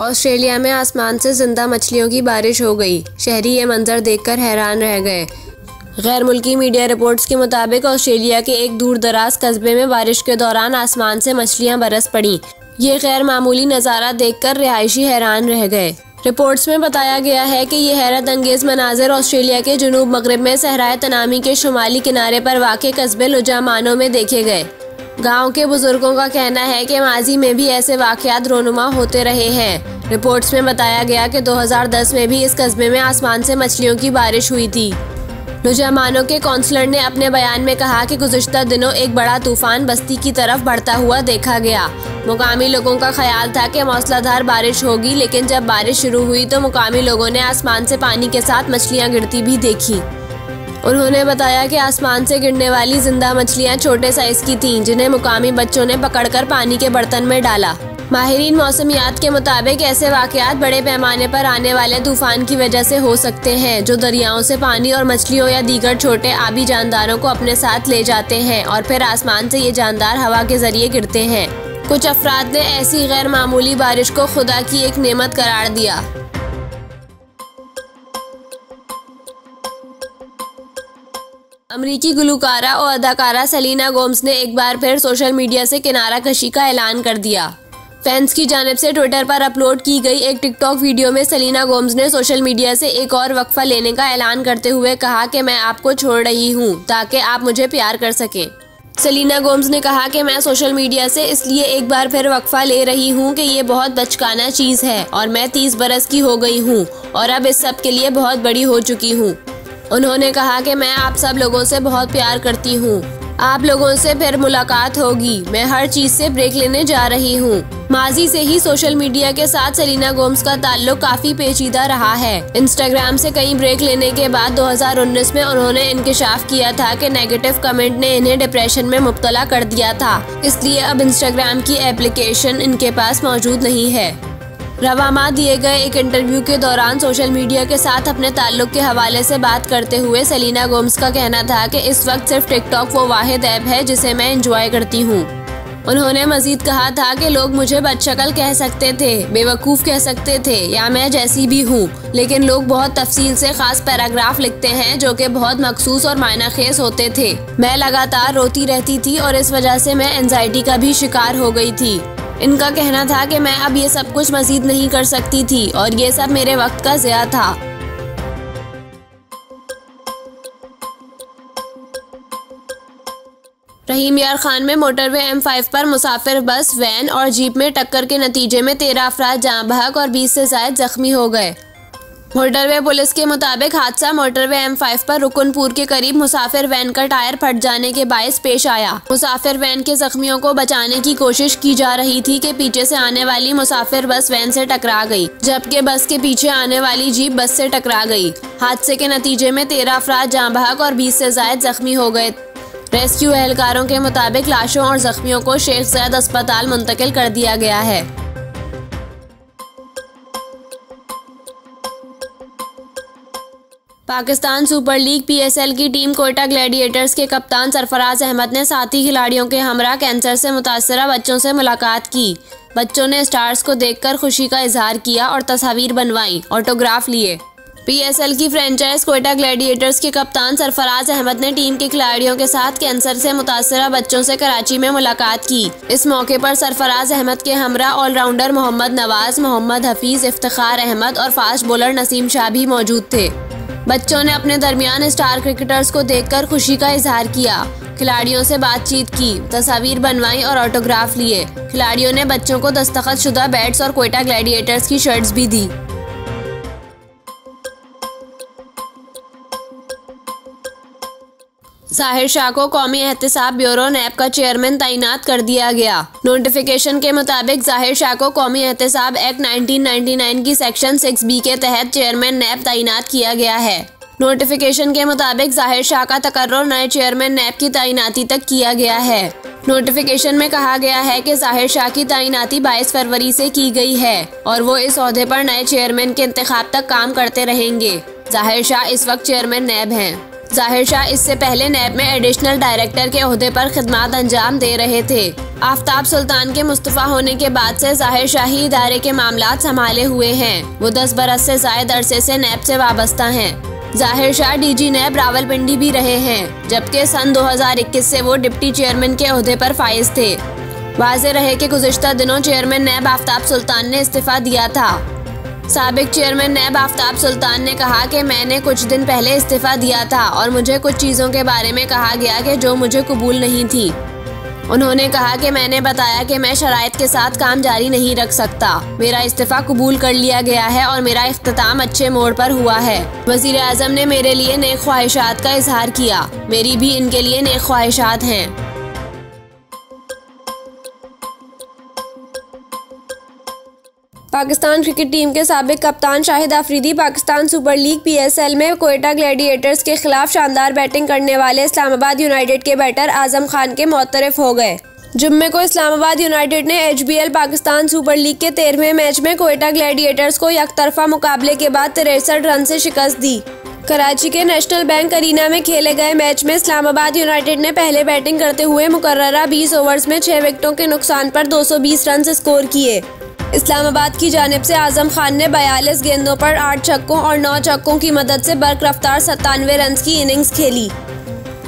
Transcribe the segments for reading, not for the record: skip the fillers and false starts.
Australia में आसमान से जिंदा मछलियों की बारिश हो गई। शहरी ये मंजर देखकर हैरान रह गए। गैर मुल्की मीडिया रिपोर्ट्स के मुताबिक ऑस्ट्रेलिया के एक दूर दराज कस्बे में बारिश के दौरान आसमान से मछलियां बरस पड़ी। ये गैर मामूली नज़ारा देखकर रिहायशी हैरान रह गए। रिपोर्ट्स में बताया गया है कि ये हैरत अंगेज मनाजिर ऑस्ट्रेलिया के जुनूब मगरिब में सहराए तनामी के शुमाली किनारे पर वाक़े कस्बे लुजामानो में देखे गए। गांव के बुजुर्गों का कहना है कि माजी में भी ऐसे वाक़यात रोनुमा होते रहे हैं। रिपोर्ट्स में बताया गया कि 2010 में भी इस कस्बे में आसमान से मछलियों की बारिश हुई थी। लुजामानो के कौंसलर ने अपने बयान में कहा कि गुज़िश्ता दिनों एक बड़ा तूफान बस्ती की तरफ बढ़ता हुआ देखा गया। मुकामी लोगों का ख्याल था कि मौसलाधार बारिश होगी, लेकिन जब बारिश शुरू हुई तो मुकामी लोगों ने आसमान से पानी के साथ मछलियां गिरती भी देखी। उन्होंने बताया कि आसमान से गिरने वाली जिंदा मछलियां छोटे साइज की थीं, जिन्हें मुकामी बच्चों ने पकड़कर पानी के बर्तन में डाला। माहिरीन मौसमियात के मुताबिक ऐसे वाक़यात बड़े पैमाने पर आने वाले तूफान की वजह से हो सकते हैं, जो दरियाओं से पानी और मछलियों या दीगर छोटे आबी जानदारों को अपने साथ ले जाते हैं और फिर आसमान से ये जानदार हवा के जरिए गिरते हैं। कुछ अफराद ने ऐसी गैर मामूली बारिश को खुदा की एक नेमत करार दिया। अमरीकी गुलकारा और अदाकारा सेलिना गोमेज ने एक बार फिर सोशल मीडिया से किनारा कशी का ऐलान कर दिया। फैंस की जानिब से ट्विटर पर अपलोड की गई एक टिकटॉक वीडियो में सेलिना गोमेज ने सोशल मीडिया से एक और वक्फा लेने का ऐलान करते हुए कहा कि मैं आपको छोड़ रही हूँ ताकि आप मुझे प्यार कर सकें। सेलिना गोमेज ने कहा कि मैं सोशल मीडिया से इसलिए एक बार फिर वक्फा ले रही हूँ कि ये बहुत बचकाना चीज़ है और मैं 30 बरस की हो गई हूँ और अब इस सब के लिए बहुत बड़ी हो चुकी हूँ। उन्होंने कहा कि मैं आप सब लोगों से बहुत प्यार करती हूँ। आप लोगों से फिर मुलाकात होगी। मैं हर चीज़ से ब्रेक लेने जा रही हूँ। माजी से ही सोशल मीडिया के साथ सेलिना गोमेज का ताल्लुक काफ़ी पेचीदा रहा है। इंस्टाग्राम से कई ब्रेक लेने के बाद 2019 में उन्होंने इंकशाफ किया था कि नेगेटिव कमेंट ने इन्हें डिप्रेशन में मुब्तला कर दिया था, इसलिए अब इंस्टाग्राम की एप्लीकेशन इनके पास मौजूद नहीं है। रवा माह दिए गए एक इंटरव्यू के दौरान सोशल मीडिया के साथ अपने ताल्लुक के हवाले से बात करते हुए सेलिना गोमेज का कहना था कि इस वक्त सिर्फ टिकटॉक वो वाहिद ऐप है जिसे मैं एंजॉय करती हूँ। उन्होंने मजीद कहा था कि लोग मुझे बदशक्ल कह सकते थे, बेवकूफ़ कह सकते थे या मैं जैसी भी हूँ, लेकिन लोग बहुत तफसील से खास पैराग्राफ लिखते हैं जो कि बहुत मखसूस और मायनाखेज होते थे। मैं लगातार रोती रहती थी और इस वजह से मैं एंजाइटी का भी शिकार हो गई थी। इनका कहना था कि मैं अब ये सब कुछ मजीद नहीं कर सकती थी और ये सब मेरे वक्त का ज़िया था। रहीम यार खान में मोटरवे M5 पर मुसाफिर बस, वैन और जीप में टक्कर के नतीजे में 13 अफराद जाँ बहक और 20 से ज़ायद जख्मी हो गए। मोटरवे पुलिस के मुताबिक हादसा मोटरवे M5 पर रुकनपुर के करीब मुसाफिर वैन का टायर फट जाने के बायस पेश आया। मुसाफिर वैन के जख्मियों को बचाने की कोशिश की जा रही थी कि पीछे से आने वाली मुसाफिर बस वैन से टकरा गई, जबकि बस के पीछे आने वाली जीप बस से टकरा गई। हादसे के नतीजे में 13 अफराद जाँ बहक और 20 से ज़ायद जख्मी हो गए। रेस्क्यू एहलकारों के मुताबिक लाशों और जख्मियों को शेख ज़ैद अस्पताल मुंतकिल कर दिया गया है। पाकिस्तान सुपर लीग PSL की टीम कोयटा ग्लैडिएटर्स के कप्तान सरफराज अहमद ने साथी खिलाड़ियों के हमरा कैंसर से मुतासरा बच्चों से मुलाकात की। बच्चों ने स्टार्स को देखकर खुशी का इजहार किया और तस्वीर बनवाई, ऑटोग्राफ लिए। PSL की फ्रेंचाइज कोयटा ग्लैडिएटर्स के कप्तान सरफराज अहमद ने टीम के खिलाड़ियों के साथ कैंसर से मुतासरा बच्चों से कराची में मुलाकात की। इस मौके पर सरफराज अहमद के हमरा ऑलराउंडर मोहम्मद नवाज, मोहम्मद हफीज, इफ्तिखार अहमद और फास्ट बॉलर नसीम शाह भी मौजूद थे। बच्चों ने अपने दरमियान स्टार क्रिकेटर्स को देखकर खुशी का इजहार किया, खिलाड़ियों से बातचीत की, तस्वीर बनवाई और ऑटोग्राफ लिए। खिलाड़ियों ने बच्चों को दस्तखत शुदा बैट्स और कोयटा ग्लैडिएटर्स की शर्ट्स भी दी। जाहिर शाह को कौमी एहतसाब ब्यूरो NAB का चेयरमैन तैनात कर दिया गया। नोटिफिकेशन के मुताबिक जाहिर शाह को कौमी एहतसाब एक्ट 1999 की सेक्शन 6B के तहत चेयरमैन NAB तैनात किया गया है। नोटिफिकेशन के मुताबिक जाहिर शाह का तकर्रुर नए चेयरमैन NAB की तैनाती तक किया गया है। नोटिफिकेशन में कहा गया है कि जाहिर शाह की तैनाती 22 फरवरी से की गई है और वो इस ओहदे पर नए चेयरमैन के इंतखाब तक काम करते रहेंगे। जाहिर शाह इस वक्त चेयरमैन NAB हैं। जाहिर शाह इससे पहले नैब में एडिशनल डायरेक्टर के ओहदे पर खिदमत अंजाम दे रहे थे। आफ्ताब सुल्तान के मुस्तफा होने के बाद से जाहिर शाह ही इदारे के मामलात संभाले हुए हैं। वो 10 बरस से जायद अरसे से नैब से वाबस्ता हैं। जाहिर शाह डीजी नैब रावलपिंडी भी रहे हैं, जबकि सन 2021 से वो डिप्टी चेयरमैन के ओहदे पर फाइज थे। वाज़ेह रहे कि गुज़िश्ता दिनों चेयरमैन नैब आफ्ताब सुल्तान ने इस्तीफ़ा दिया था। साबिक चेयरमैन नैब आफ्ताब सुल्तान ने कहा कि मैंने कुछ दिन पहले इस्तीफ़ा दिया था और मुझे कुछ चीज़ों के बारे में कहा गया कि जो मुझे कबूल नहीं थी। उन्होंने कहा कि मैंने बताया कि मैं शराइत के साथ काम जारी नहीं रख सकता। मेरा इस्तीफ़ा कबूल कर लिया गया है और मेरा इख्तिताम अच्छे मोड़ पर हुआ है। वज़ीर आज़म ने मेरे लिए नेक ख्वाहिशात का इजहार किया। मेरी भी इनके लिए नेक ख्वाहिशात हैं। पाकिस्तान क्रिकेट टीम के साबिक कप्तान Shahid Afridi Pakistan super league PSL में कोयटा ग्लैडिएटर्स के खिलाफ शानदार बैटिंग करने वाले इस्लामाबाद यूनाइटेड के बैटर आजम खान के मुअत्तरफ हो गए। जुम्मे को इस्लामाबाद यूनाइटेड ने HBL पाकिस्तान सुपर लीग के 13वें मैच में कोयटा ग्लैडिएटर्स को यकतरफा मुकाबले के बाद 63 रन से शिकस्त दी। कराची के नेशनल बैंक अरीना में खेले गए मैच में इस्लामाबाद यूनाइटेड ने पहले बैटिंग करते हुए मुकर्ररा 20 ओवर्स में 6 विकेटों के नुकसान पर 220 रन स्कोर किए। इस्लामाबाद की जानिब से आजम खान ने 42 गेंदों पर 8 छक्कों और 9 चौकों की मदद से बरकरफ्तार 97 रन की इनिंग्स खेली।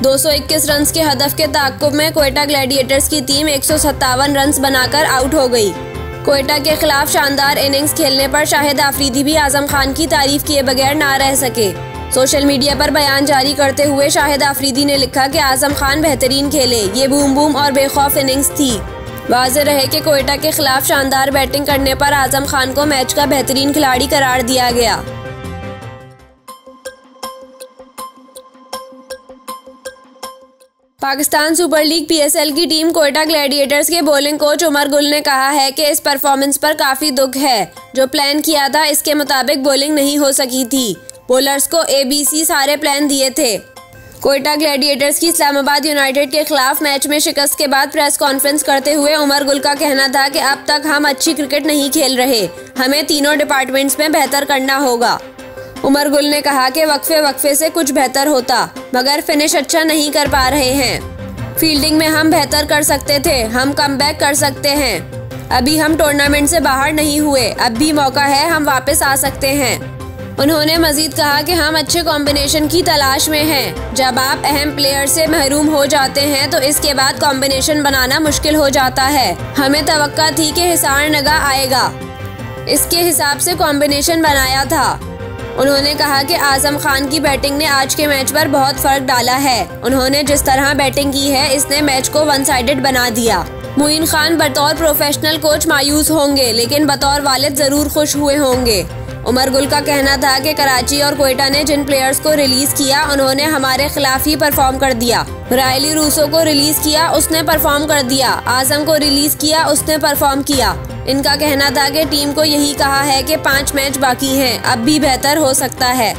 221 रन के हदफ के ताक़ुब में कोयटा ग्लैडिएटर्स की टीम 157 रन बनाकर आउट हो गई। कोयटा के खिलाफ शानदार इनिंग्स खेलने पर शाहिद अफरीदी भी आजम खान की तारीफ किए बगैर ना रह सके। सोशल मीडिया पर बयान जारी करते हुए शाहिद अफरीदी ने लिखा कि आजम खान बेहतरीन खेले, ये बूम बूम और बेखौफ इनिंग्स थी। वाज़ेह रहे कि कोयटा के खिलाफ शानदार बैटिंग करने पर आजम खान को मैच का बेहतरीन खिलाड़ी करार दिया गया। पाकिस्तान सुपर लीग PSL की टीम कोयटा ग्लैडिएटर्स के बॉलिंग कोच उमर गुल ने कहा है कि इस परफॉर्मेंस पर काफी दुख है। जो प्लान किया था इसके मुताबिक बॉलिंग नहीं हो सकी थी। बॉलर्स को ABC सारे प्लान दिए थे। कोयटा ग्लैडिएटर्स की इस्लामाबाद यूनाइटेड के खिलाफ मैच में शिकस्त के बाद प्रेस कॉन्फ्रेंस करते हुए उमर गुल का कहना था कि अब तक हम अच्छी क्रिकेट नहीं खेल रहे, हमें तीनों डिपार्टमेंट्स में बेहतर करना होगा। उमर गुल ने कहा कि वक्फे से कुछ बेहतर होता, मगर फिनिश अच्छा नहीं कर पा रहे हैं। फील्डिंग में हम बेहतर कर सकते थे, हम कमबैक कर सकते हैं। अभी हम टूर्नामेंट से बाहर नहीं हुए, अब भी मौका है, हम वापस आ सकते हैं। उन्होंने मजीद कहा कि हम अच्छे कॉम्बिनेशन की तलाश में हैं। जब आप अहम प्लेयर से महरूम हो जाते हैं तो इसके बाद कॉम्बिनेशन बनाना मुश्किल हो जाता है। हमें तवक्का थी कि हिसार नगाह आएगा, इसके हिसाब से कॉम्बिनेशन बनाया था। उन्होंने कहा कि आजम खान की बैटिंग ने आज के मैच पर बहुत फर्क डाला है। उन्होंने जिस तरह बैटिंग की है इसने मैच को वन साइडेड बना दिया। मोइन खान बतौर प्रोफेशनल कोच मायूस होंगे, लेकिन बतौर वालिद जरूर खुश हुए होंगे। उमर गुल का कहना था कि कराची और कोयटा ने जिन प्लेयर्स को रिलीज किया उन्होंने हमारे खिलाफ ही परफॉर्म कर दिया। रायली रूसो को रिलीज किया, उसने परफॉर्म कर दिया। आजम को रिलीज किया, उसने परफॉर्म किया। इनका कहना था कि टीम को यही कहा है कि 5 मैच बाकी हैं, अब भी बेहतर हो सकता है।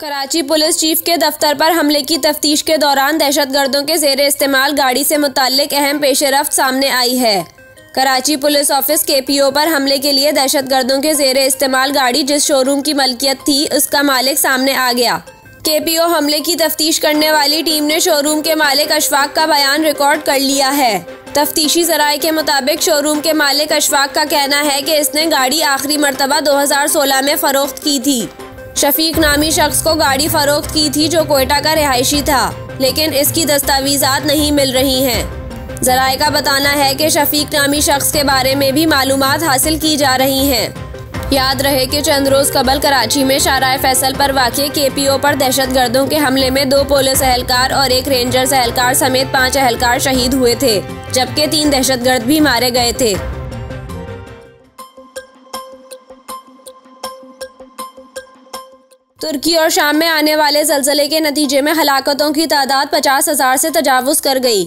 कराची पुलिस चीफ के दफ्तर पर हमले की तफ्तीश के दौरान दहशतगर्दों के जेर इस्तेमाल गाड़ी से मुताल्लिक अहम पेशरफ्त सामने आई है। कराची पुलिस ऑफिस KPO पर हमले के लिए दहशतगर्दों के जेर इस्तेमाल गाड़ी जिस शोरूम की मलकियत थी उसका मालिक सामने आ गया। KPO हमले की तफ्तीश करने वाली टीम ने शोरूम के मालिक अशफाक का बयान रिकॉर्ड कर लिया है। तफ्तीशी जराये के मुताबिक शोरूम के मालिक अशफाक का कहना है कि इसने गाड़ी आखिरी मरतबा 2016 में फरोख्त की थी। शफीक नामी शख्स को गाड़ी फरोख्त की थी जो कोयटा का रिहायशी था, लेकिन इसकी दस्तावेजात नहीं मिल रही हैं। जराये का बताना है कि शफीक नामी शख्स के बारे में भी मालूमात हासिल की जा रही हैं। याद रहे कि चंद रोज कबल कराची में शाहराह फैसल पर वाक़े KPO पर दहशतगर्दों के हमले में 2 पुलिस एहलकार और 1 रेंजर्स एहलकार समेत 5 एहलकार शहीद हुए थे, जबकि 3 दहशतगर्द भी मारे गए थे। तुर्की और शाम में आने वाले ज़लज़ले के नतीजे में हलाकतों की तादाद 50,000 से तजावुज़ कर गई।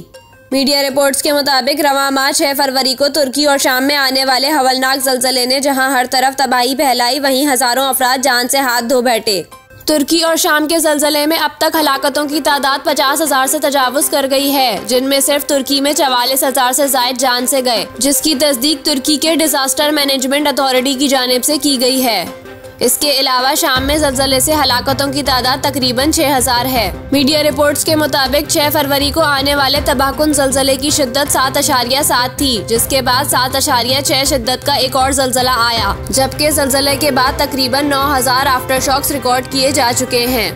मीडिया रिपोर्ट्स के मुताबिक रवां माह 6 फरवरी को तुर्की और शाम में आने वाले हवलनाक ज़लज़ले ने जहां हर तरफ तबाही फैलाई, वहीं हज़ारों अफराद जान से हाथ धो बैठे। तुर्की और शाम के ज़लज़ले में अब तक हलाकतों की तादाद 50,000 से तजावुज़ कर गई है, जिनमें सिर्फ तुर्की में 44,000 से ज़ायद जान से गए, जिसकी तस्दीक तुर्की के डिजास्टर मैनेजमेंट अथॉरिटी की जानिब से की गई है। इसके अलावा शाम में ज़लज़ले से हलाकतों की तादाद तकरीबन 6,000 है। मीडिया रिपोर्ट्स के मुताबिक 6 फरवरी को आने वाले तबाहकुन ज़लज़ले की शिद्दत 7.7 थी, जिसके बाद 7.6 शिद्दत का एक और ज़लज़ला आया, जबकि ज़लज़ले के बाद तकरीबन 9,000 आफ्टर शॉक्स रिकॉर्ड किए जा चुके हैं।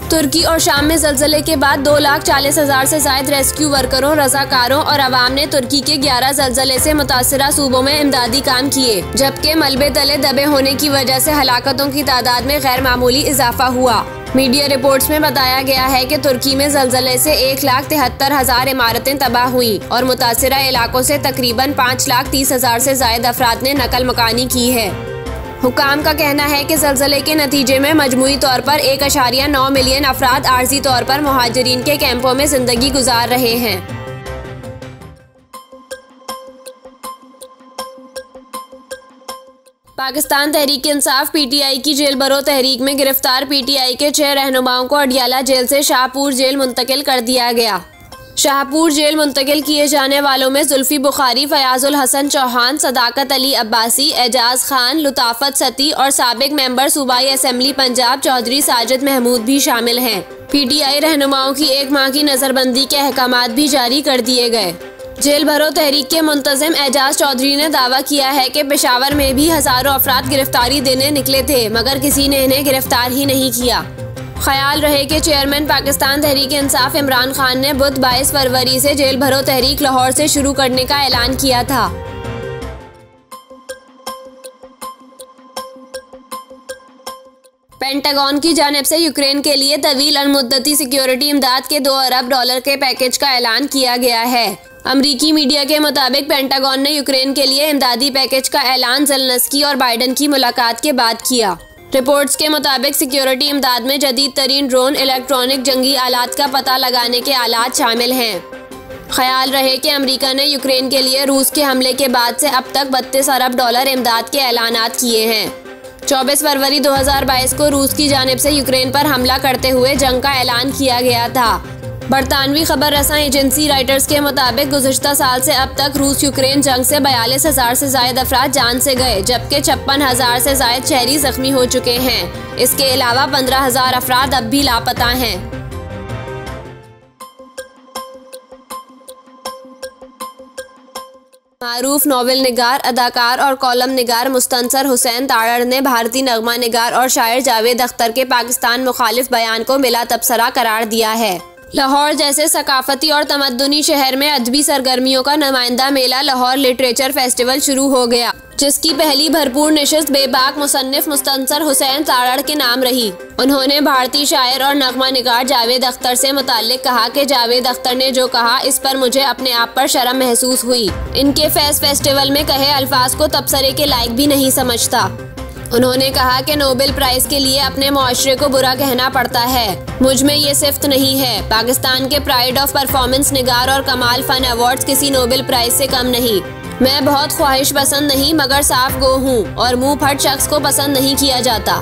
तुर्की और शाम में ज़लज़ले के बाद 2,40,000 से ज़ायद रेस्क्यू वर्करों, रज़ाकारों और अवाम ने तुर्की के 11 ज़लज़ले से मुतासिरा सूबों में इमदादी काम किए, जबकि मलबे तले दबे होने की वजह से हलाकतों की तादाद में गैर मामूली इजाफा हुआ। मीडिया रिपोर्ट्स में बताया गया है कि तुर्की में ज़लज़ले से 1,73,000 इमारतें तबाह हुई और मुतासिरा इलाकों से तकरीबन 5,30,000 से ज़ायद अफराद ने नकल मकानी की है। हुकाम का कहना है कि ज़लज़ले के नतीजे में मजमूई तौर पर 1.9 मिलियन अफराद आर्जी तौर पर मुहाजिरीन के कैंपों में जिंदगी गुजार रहे हैं। पाकिस्तान तहरीक इंसाफ पीटीआई की जेल भरो तहरीक में गिरफ्तार पीटीआई के 6 रहनुमाओं को अडियाला जेल से शाहपुर जेल मुंतकिल कर दिया गया। शाहपुर जेल मुंतकिल किए जाने वालों में जुल्फी बुखारी, फयाजुल हसन चौहान, सदाकत अली अब्बासी, एजाज खान, लुताफत सती और साबिक मेंबर सूबाई असेंबली पंजाब चौधरी साजिद महमूद भी शामिल हैं। पीटीआई रहनुमाओं की 1 माह की नजरबंदी के अहकामात भी जारी कर दिए गए। जेल भरो तहरीक के मुंतजिम एजाज चौधरी ने दावा किया है कि पेशावर में भी हजारों अफराद गिरफ्तारी देने निकले थे, मगर किसी ने इन्हें गिरफ्तार ही नहीं किया। ख्याल रहे कि चेयरमैन पाकिस्तान तहरीक इंसाफ इमरान खान ने बुध 22 फरवरी से जेल भरो तहरीक लाहौर से शुरू करने का ऐलान किया था। पेंटागन की जानिब से यूक्रेन के लिए तवील अलमुद्दती सिक्योरिटी इमदाद के $2 अरब के पैकेज का ऐलान किया गया है। अमरीकी मीडिया के मुताबिक पेंटागन ने यूक्रेन के लिए इमदादी पैकेज का ऐलान ज़ेलेंस्की और बाइडन की मुलाकात के बाद किया। रिपोर्ट्स के मुताबिक सिक्योरिटी इमदाद में जदीद तरीन ड्रोन, इलेक्ट्रॉनिक जंगी आलात का पता लगाने के आलात शामिल हैं। ख्याल रहे कि अमेरिका ने यूक्रेन के लिए रूस के हमले के बाद से अब तक $32 अरब इमदाद के ऐलानात किए हैं। 24 फरवरी 2022 को रूस की जानिब से यूक्रेन पर हमला करते हुए जंग का ऐलान किया गया था। बरतानवी खबर रसां एजेंसी राइटर्स के मुताबिक गुज़िश्ता साल से अब तक रूस यूक्रेन जंग से 42,000 से ज़ायद अफराद जान से गए, जबकि 56,000 से ज़ायद शहरी जख्मी हो चुके हैं। इसके अलावा 15,000 अफराद अब भी लापता हैं। मारूफ नॉवेल निगार, अदाकार और कॉलम निगार मुस्तनसर हुसैन तारड़ ने भारतीय नगमा निगार और शायर जावेद अख्तर के पाकिस्तान मुखालिफ बयान को मिला तबसरा करार दिया है। लाहौर जैसे सकाफती और तमद्दुनी शहर में अदबी सरगर्मियों का नुमाइंदा मेला लाहौर लिटरेचर फेस्टिवल शुरू हो गया, जिसकी पहली भरपूर नशिस्त बेबाक मुसन्निफ मुस्तनसर हुसैन तारड़ के नाम रही। उन्होंने भारतीय शायर और नगमा निगार जावेद अख्तर से मुताल्लिक कहा कि जावेद अख्तर ने जो कहा इस पर मुझे अपने आप पर शर्म महसूस हुई। इनके फेस्टिवल में कहे अल्फाज को तबसरे के लायक भी नहीं समझता। उन्होंने कहा कि नोबेल प्राइज के लिए अपने मुआशरे को बुरा कहना पड़ता है। मुझ में ये सिफ्त नहीं है। पाकिस्तान के प्राइड ऑफ परफॉर्मेंस निगार और कमाल फन अवार्ड्स किसी नोबेल प्राइज से कम नहीं। मैं बहुत ख्वाहिश पसंद नहीं मगर साफ गो हूँ और मुंह फट शख्स को पसंद नहीं किया जाता।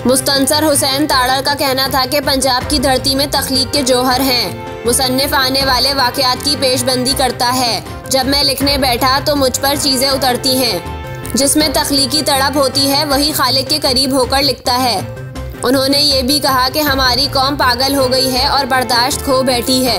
मुस्तनसर हुसैन तारड़ का कहना था कि पंजाब की धरती में तख्लीक के जौहर हैं। मुसन्निफ आने वाले वाक़यात की पेशबंदी करता है। जब मैं लिखने बैठा तो मुझ पर चीज़ें उतरती हैं। जिसमें तख्लीकी तड़प होती है वही खालिक के करीब होकर लिखता है। उन्होंने ये भी कहा कि हमारी कौम पागल हो गई है और बर्दाश्त खो बैठी है।